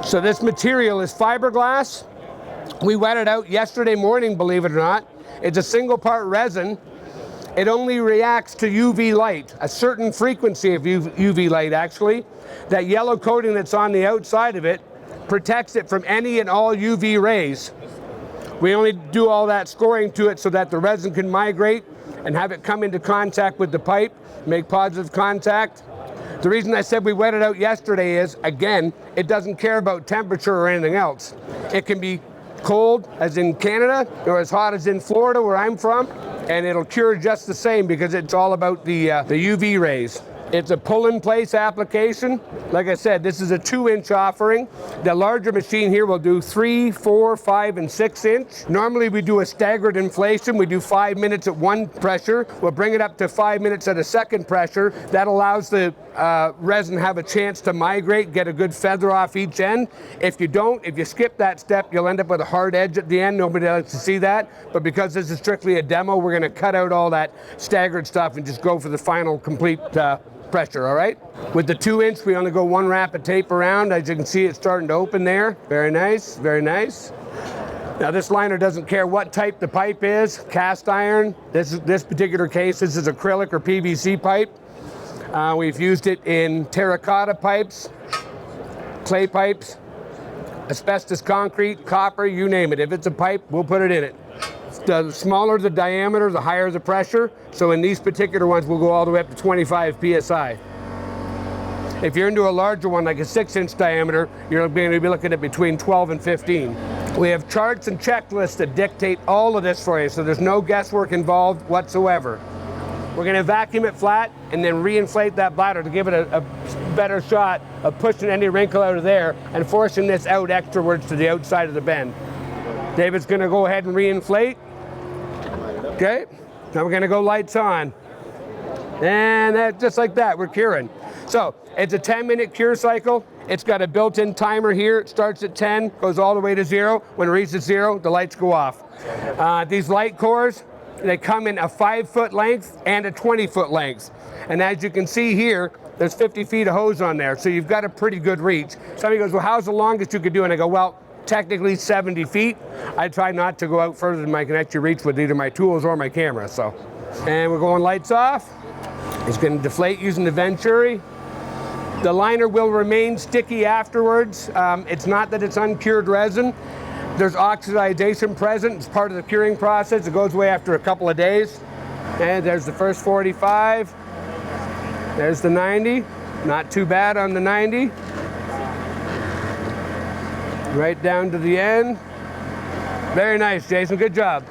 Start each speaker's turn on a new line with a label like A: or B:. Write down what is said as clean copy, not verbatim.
A: So this material is fiberglass. We wet it out yesterday morning, believe it or not. It's a single part resin. It only reacts to UV light, a certain frequency of UV light actually. That yellow coating that's on the outside of it protects it from any and all UV rays. We only do all that scoring to it so that the resin can migrate and have it come into contact with the pipe, make positive contact. The reason I said we wet it out yesterday is, again, it doesn't care about temperature or anything else. It can be cold, as in Canada, or as hot as in Florida, where I'm from, and it'll cure just the same because it's all about the UV rays. It's a pull-in-place application. Like I said, this is a 2-inch offering. The larger machine here will do 3, 4, 5, and 6-inch. Normally we do a staggered inflation. We do 5 minutes at one pressure. We'll bring it up to 5 minutes at a second pressure. That allows the resin to have a chance to migrate, get a good feather off each end. If you skip that step, you'll end up with a hard edge at the end. Nobody likes to see that. But because this is strictly a demo, we're going to cut out all that staggered stuff and just go for the final complete pressure, all right? With the 2-inch, we only go 1 wrap of tape around. As you can see, it's starting to open there. Very nice, very nice. Now this liner doesn't care what type the pipe is, cast iron. This particular case, this is acrylic or PVC pipe. We've used it in terracotta pipes, clay pipes, asbestos concrete, copper, you name it. If it's a pipe, we'll put it in it. The smaller the diameter, the higher the pressure. So in these particular ones, we'll go all the way up to 25 PSI. If you're into a larger one, like a 6-inch diameter, you're going to be looking at between 12 and 15. We have charts and checklists that dictate all of this for you, so there's no guesswork involved whatsoever. We're going to vacuum it flat and then reinflate that bladder to give it a better shot of pushing any wrinkle out of there and forcing this out extrawards to the outside of the bend. David's going to go ahead and reinflate. Okay, now we're going to go lights on. And just like that, we're curing. So it's a 10-minute cure cycle. It's got a built-in timer here. It starts at 10, goes all the way to 0. When it reaches 0, the lights go off. These light cores, they come in a 5-foot length and a 20-foot length. And as you can see here, there's 50 feet of hose on there. So you've got a pretty good reach. Somebody goes, well, how's the longest you could do? And I go, well, technically 70 feet. I try not to go out further than I can actually reach with either my tools or my camera. So, and we're going lights off. It's going to deflate using the Venturi. The liner will remain sticky afterwards. It's not that it's uncured resin. There's oxidization present. It's part of the curing process. It goes away after a couple of days. And there's the first 45. There's the 90. Not too bad on the 90. Right down to the end. Very nice, Jason. Good job.